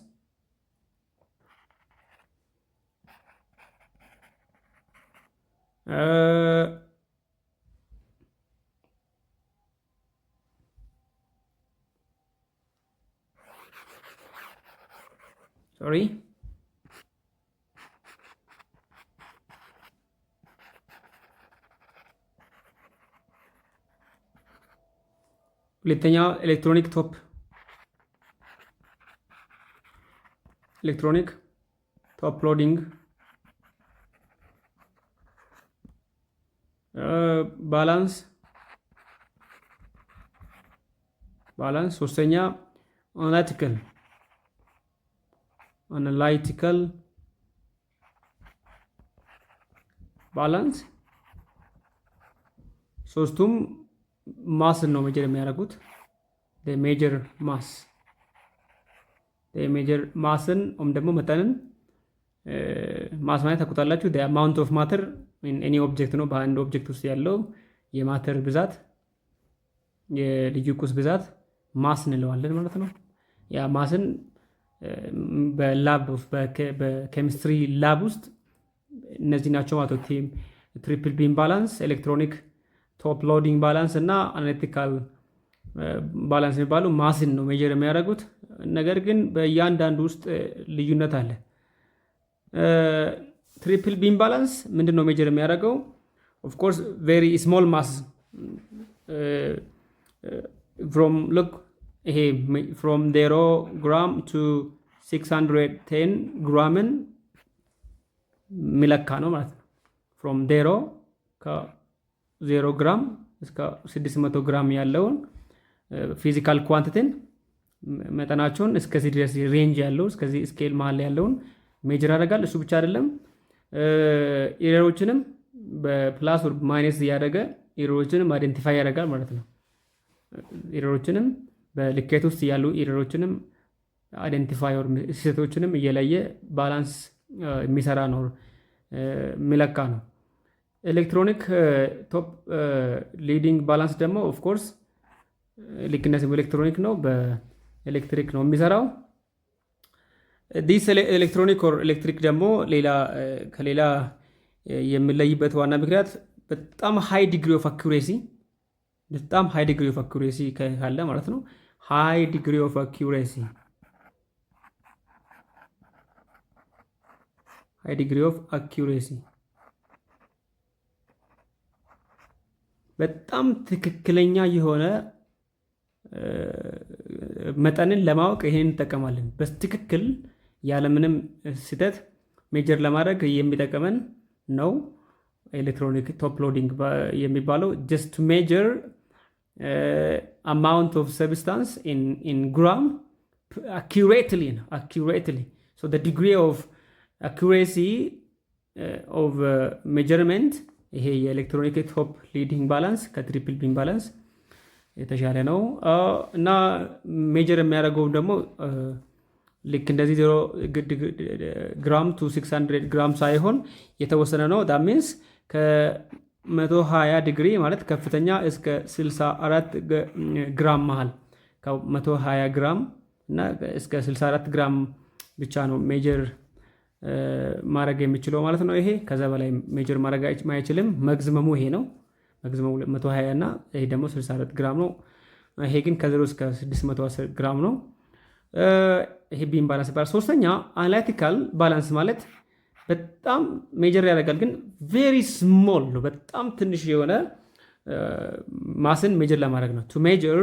sorry ሁለተኛው ኤሌክትሮኒክ ቶፕ ሎዲንግ ባላንስ። ሶስተኛ አናላይቲካል ባላንስ። ሶስቱም ማስን ነው ሜጀር የሚያደርጉት። ሜጀር ማስን ወይም ደግሞ መጠንን ማስ ማለት ታውቁታላችሁ። አማውንት ኦፍ ማተር ኤኒ ኦብጀክት ነው። በአንድ ኦብጀክት ውስጥ ያለው የማተር ብዛት የልዩ ቁስ ብዛት ማስ እንለዋለን ማለት ነው። ያ ማስን በላብ በኬሚስትሪ ላብ ውስጥ እነዚህ ናቸው ማለት ነው። ትሪፕል ቢም ባላንስ፣ ኤሌክትሮኒክ ቶፕ ሎዲንግ ባላንስ እና አናሊቲካል ባላንስ የሚባሉ ማስን ነው ሜጀር የሚያደርጉት። ነገር ግን በእያንዳንዱ ውስጥ ልዩነት አለ። ትሪፕል ቢም ባላንስ ምንድን ነው ሜጀር የሚያደርገው? ኦፍኮርስ ቬሪ ስሞል ማስ ይሄ ፍሮም 0 ግራም ቱ 610 ግራምን ሚለካ ነው ማለት ነው። ፍሮም 0 ግራም እስከ 600 ግራም ያለውን ፊዚካል ኳንቲቲን መጠናቸውን እስከዚህ ድረስ ሬንጅ ያለው እስከዚህ ስኬል መሀል ያለውን ሜጀር ያደርጋል። እሱ ብቻ አይደለም፣ ኤረሮችንም በፕላስ ወር ማይነስ እያደረገ ኤረሮችንም አይደንቲፋይ ያደርጋል ማለት ነው። ኤረሮችንም በልኬት ውስጥ ያሉ ኤረሮችንም አይደንቲፋይ ወር ስህተቶችንም እየለየ ባላንስ የሚሰራ ነው የሚለካ ነው። ኤሌክትሮኒክ ቶፕ ሊዲንግ ባላንስ ደግሞ ኦፍኮርስ ልክ እንደዚህ ኤሌክትሮኒክ ነው፣ በኤሌክትሪክ ነው የሚሰራው። ዲስ ኤሌክትሮኒክ ኦር ኤሌክትሪክ ደግሞ ከሌላ የሚለይበት ዋና ምክንያት በጣም ሃይ ዲግሪ ኦፍ አኩሬሲ ካለ ማለት ነው። ሃይ ዲግሪ ኦፍ አኩሬሲ በጣም ትክክለኛ የሆነ መጠንን ለማወቅ ይሄን እንጠቀማለን። በትክክል ያለምንም ስህተት ሜጀር ለማድረግ የሚጠቀመን ነው ኤሌክትሮኒክ ቶፕ ሎዲንግ የሚባለው። ጀስት ቱ ሜጀር አማውንት ኦፍ ሰብስታንስ ኢን ግራም አኩሬትሊ ሶ ዘ ዲግሪ ኦፍ አኩሬሲ ኦፍ ሜጀርመንት ይሄ የኤሌክትሮኒክ ቶፕ ሊዲንግ ባላንስ ከትሪፕል ቢም ባላንስ የተሻለ ነው እና ሜጀር የሚያደርገው ደግሞ ልክ እንደዚህ 0 ግራም ቱ 600 ግራም ሳይሆን የተወሰነ ነው። ዳት ሚንስ ከ120 ዲግሪ ማለት ከፍተኛ እስከ 64 ግራም መሃል ከ120 ግራም እና እስከ 64 ግራም ብቻ ነው ሜጀር ማድረግ የሚችለው ማለት ነው። ይሄ ከዛ በላይ ሜጀር ማድረግ አይችልም። መግዝመሙ ይሄ ነው። መግዝመሙ 120 እና ይሄ ደግሞ 64 ግራም ነው። ይሄ ግን ከ0 እስከ 610 ግራም ነው። ይሄ ቢም ባላንስ ይባላል። ሶስተኛ አናሊቲካል ባላንስ ማለት በጣም ሜጀር ያደርጋል፣ ግን ቬሪ ስሞል ነው። በጣም ትንሽ የሆነ ማስን ሜጀር ለማድረግ ነው። ቱ ሜጀር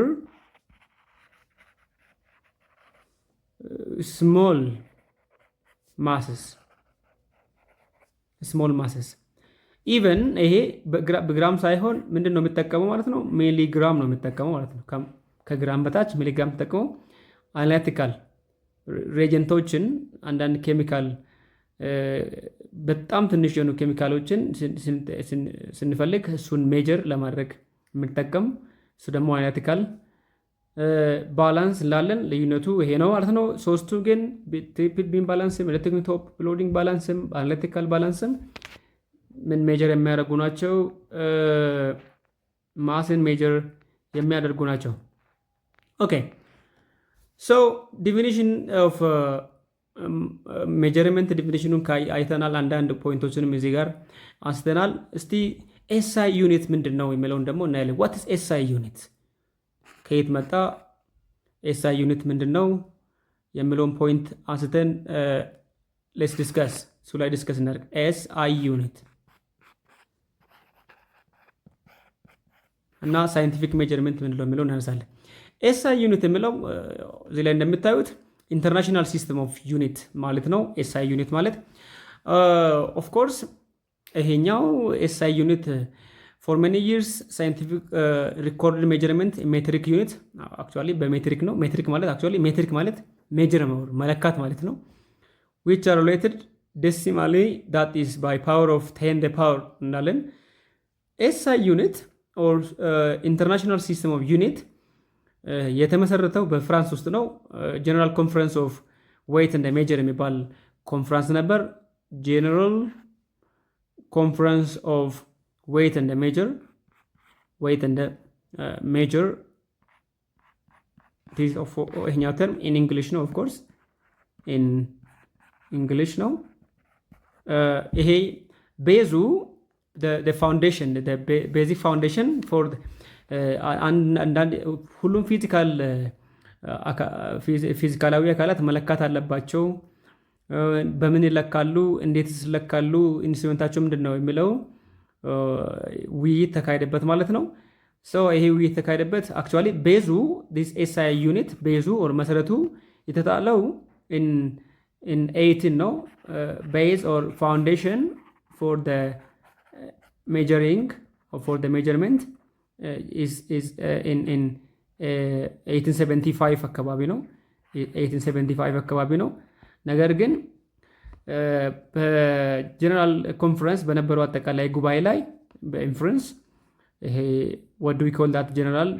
ስሞል ማስስ ኢቨን ይሄ በግራም ሳይሆን ምንድን ነው የሚጠቀመው ማለት ነው? ሚሊግራም ነው የሚጠቀመው ማለት ነው። ከግራም በታች ሚሊግራም የሚጠቀመው አናሊቲካል ሬጀንቶችን አንዳንድ ኬሚካል በጣም ትንሽ የሆኑ ኬሚካሎችን ስንፈልግ እሱን ሜጀር ለማድረግ የምንጠቀም እሱ ደግሞ አናሊቲካል ባላንስ እንላለን። ልዩነቱ ይሄ ነው ማለት ነው። ሶስቱ ግን ትሪፕል ቢም ባላንስም፣ ኤሌክትሪክ ቶፕ ሎዲንግ ባላንስም፣ አናሊቲካል ባላንስም ምን ሜጀር የሚያደርጉ ናቸው? ማስን ሜጀር የሚያደርጉ ናቸው። ኦኬ ሶ ዲፊኒሽን ኦፍ ሜጀርመንት ዲፊኒሽኑን አይተናል። አንዳንድ ፖይንቶችንም እዚህ ጋር አንስተናል። እስቲ ኤስአይ ዩኒት ምንድን ነው የሚለውን ደግሞ እናያለን። ዋት ኢዝ ኤስአይ ዩኒት? ከየት መጣ? ኤስአይ ዩኒት ምንድን ነው የሚለውን ፖይንት አንስተን ሌትስ ዲስከስ እሱ ላይ ዲስከስ እናደርግ። ኤስአይ ዩኒት እና ሳይንቲፊክ ሜጀርመንት ምንድን ነው የሚለውን እናነሳለን። ኤስአይ ዩኒት የሚለው እዚህ ላይ እንደምታዩት ኢንተርናሽናል ሲስተም ኦፍ ዩኒት ማለት ነው። ኤስአይ ዩኒት ማለት ኦፍኮርስ ይሄኛው ኤስአይ ዩኒት ፎር ሜኒ ይርስ ሳይንቲፊክ ሪኮርድ ሜጀርመንት ሜትሪክ ዩኒት አክቹዋሊ በሜትሪክ ነው። ሜትሪክ ማለት ሜጀር መለካት ማለት ነው። ዊች አር ሪሌትድ ዴሲማሊ ዳት ኢዝ ባይ ፓወር ኦፍ 10 ፓወር እንዳለን። ኤስአይ ዩኒት ኦር ኢንተርናሽናል ሲስተም ኦፍ ዩኒት የተመሰረተው በፍራንስ ውስጥ ነው። ጀነራል ኮንፈረንስ ኦፍ ዌይት እንደ ሜጀር የሚባል ኮንፈረንስ ነበር። ጀነራል ኮንፈረንስ ኦፍ ዌይት እንደ ሜጀር ይሄኛው ተርም ኢን እንግሊሽ ነው። ኦፍኮርስ ኢን እንግሊሽ ነው። ይሄ ቤዙ ፋውንዴሽን ቤዚክ ፋውንዴሽን ፎር ሁሉም ፊዚካላዊ አካላት መለካት አለባቸው። በምን ይለካሉ? እንዴት ይለካሉ? ኢንስትሩመንታቸው ምንድን ነው የሚለው ውይይት ተካሄደበት ማለት ነው። ይሄ ውይይት ተካሄደበት አክቹዋሊ ቤዙ ኤስአይ ዩኒት ቤዙ መሰረቱ የተጣለው ኢን 18 ነው። ቤዝ ኦር ፋውንዴሽን ፎር measuring or for the measurement is in 1875 አካባቢ ነው 1875 አካባቢ ነው። ነገር ግን በጀነራል ኮንፈረንስ በነበረው አጠቃላይ ጉባኤ ላይ በኢንፍሉዌንስ ይሄ what do we call that general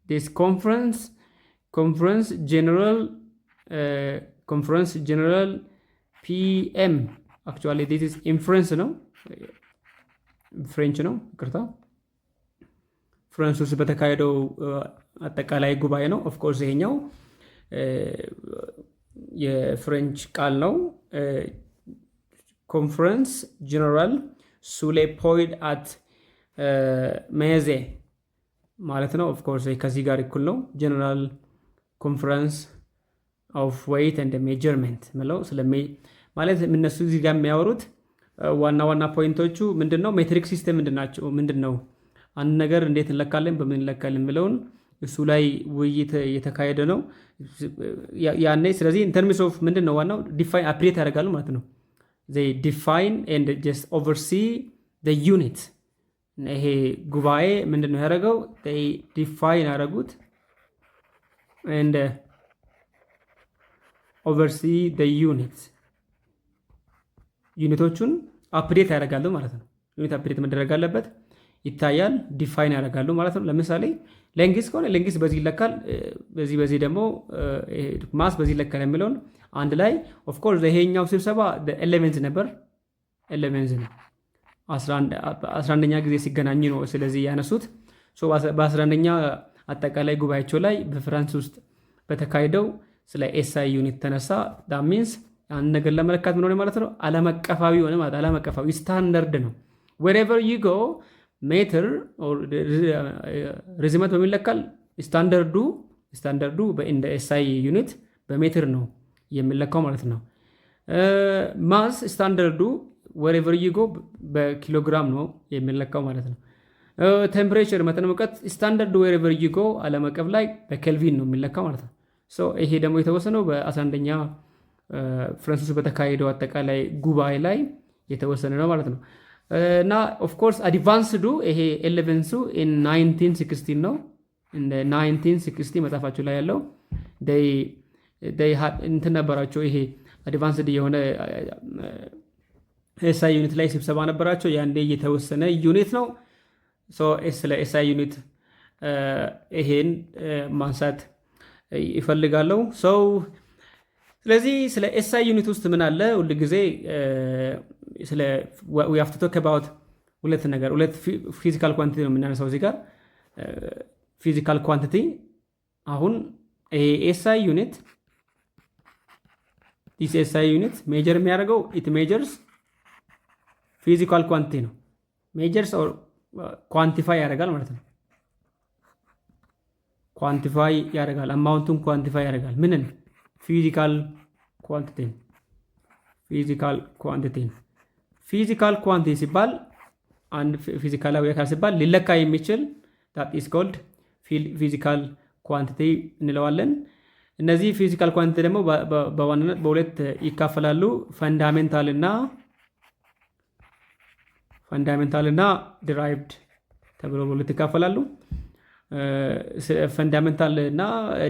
this conference general PM actually this is inference ነው ፍሬንች ነው ይቅርታ ፍራንስ ውስጥ በተካሄደው አጠቃላይ ጉባኤ ነው። ኦፍኮርስ ይሄኛው የፍሬንች ቃል ነው። ኮንፈረንስ ጀነራል ሱሌ ፖይድ አት ሜዜ ማለት ነው። ኦፍኮርስ ከዚህ ጋር እኩል ነው። ጀነራል ኮንፈረንስ ኦፍ ዌይት ኤንድ ሜጀርመንት ምለው ማለት እነሱ እዚህ ጋር የሚያወሩት ዋና ፖይንቶቹ ምንድነው? ሜትሪክ ሲስተም ምንድነው? አንድ ነገር እንዴት እንለካለን፣ በምን እንለካለን የሚለውን እሱ ላይ ውይይት የተካሄደ ነው ያኔ። ስለዚህ ኢን ተርምስ ኦፍ ምንድነው ዋናው ዲፋይን አፕዴት ያደርጋሉ ማለት ነው። they define and just oversee the unit። ይሄ ጉባኤ ምንድነው ያደረገው? they define ያደረጉት and oversee the unit ዩኒቶቹን አፕዴት ያደርጋሉ ማለት ነው። ዩኒት አፕዴት መደረግ አለበት፣ ይታያል፣ ዲፋይን ያደርጋሉ ማለት ነው። ለምሳሌ ሌንግዝ ከሆነ ሌንግዝ በዚህ ይለካል፣ በዚህ ደግሞ ማስ በዚህ ይለካል የሚለውን አንድ ላይ ኦፍ ኮርስ ይሄኛው ስብሰባ ኤሌመንት ነበር። ኤሌመንት ነው 11ኛ ጊዜ ሲገናኙ ነው ስለዚህ ያነሱት። በ11ኛ አጠቃላይ ጉባኤያቸው ላይ በፍራንስ ውስጥ በተካሄደው ስለ ኤስአይ ዩኒት ተነሳ። ዳት ሚንስ አንድ ነገር ለመለካት ምን ሆነ ማለት ነው? ዓለም አቀፋዊ ሆነ ማለት ዓለም አቀፋዊ ስታንዳርድ ነው። wherever you go ሜትር ርዝመት በሚለካል ስታንዳርዱ በኢንደ ኤስአይ ዩኒት በሜትር ነው የሚለካው ማለት ነው። ማስ ስታንዳርዱ wherever you go በኪሎግራም ነው የሚለካው ማለት ነው። ቴምፕሬቸር መጠነ ሙቀት ስታንዳርዱ wherever you go ዓለም አቀፍ ላይ በኬልቪን ነው የሚለካው ማለት ነው። ይሄ ደግሞ የተወሰነው በ11ኛ ፍራንስ ውስጥ በተካሄደው አጠቃላይ ጉባኤ ላይ የተወሰነ ነው ማለት ነው። እና ኦፍኮርስ አድቫንስዱ ይሄ ኤሌቨንሱ 1916 ነው። እንደ 1960 መጽሐፋቸው ላይ ያለው እንትን ነበራቸው። ይሄ አድቫንስድ የሆነ ኤስአይ ዩኒት ላይ ስብሰባ ነበራቸው። ያንዴ የተወሰነ ዩኒት ነው። ስለ ኤስአይ ዩኒት ይሄን ማንሳት ይፈልጋለሁ። ስለዚህ ስለ ኤስአይ ዩኒት ውስጥ ምን አለ? ሁል ጊዜ ስለ we have to talk about ሁለት ፊዚካል ኳንቲቲ ነው የምናነሳው እዚህ ጋር ፊዚካል ኳንቲቲ። አሁን ኤስአይ ዩኒት ኤስአይ ዩኒት ሜጀር የሚያደርገው ኢት ሜጀርስ ፊዚካል ኳንቲቲ ነው። ሜጀርስ ኦር ኳንቲፋይ ያደርጋል ማለት ነው። ኳንቲፋይ ያደርጋል፣ አማውንቱን ኳንቲፋይ ያደርጋል። ምንን? ፊዚካል ኳንቲቲ ፊዚካል ኳንቲቲ ሲባል አንድ ፊዚካላዊ አካል ሲባል ሊለካ የሚችል that is called ፊዚካል ኳንቲቲ እንለዋለን። እነዚህ ፊዚካል ኳንቲቲ ደግሞ በዋናነት በሁለት ይካፈላሉ። ፈንዳሜንታል እና ዲራይቭድ ተብሎ በሁለት ይካፈላሉ። ፈንዳሜንታል እና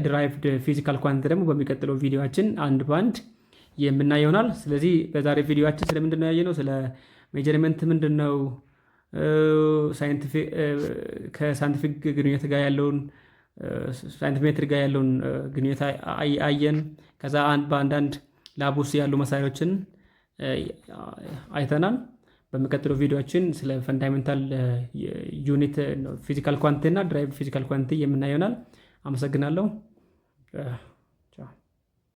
ዲራይቭድ ፊዚካል ኳንቲቲ ደግሞ በሚቀጥለው ቪዲዮአችን አንድ ባንድ የምናየው ይሆናል። ስለዚህ በዛሬ ቪዲዮአችን ስለምንድን ነው ያየነው? ስለ ሜጀርመንት ምንድነው፣ ከሳይንቲፊክ ግንኙነት ጋር ያለውን ሳይንቲሜትር ጋር ያለውን ግንኙነት አየን። ከዛ በአንዳንድ ላብ ውስጥ ያሉ መሳሪያዎችን አይተናል። በሚቀጥለው ቪዲዮአችን ስለ ፈንዳሜንታል ዩኒት ፊዚካል ኳንቲቲ እና ድራይቭድ ፊዚካል ኳንቲቲ የምናየው ይሆናል። አመሰግናለሁ።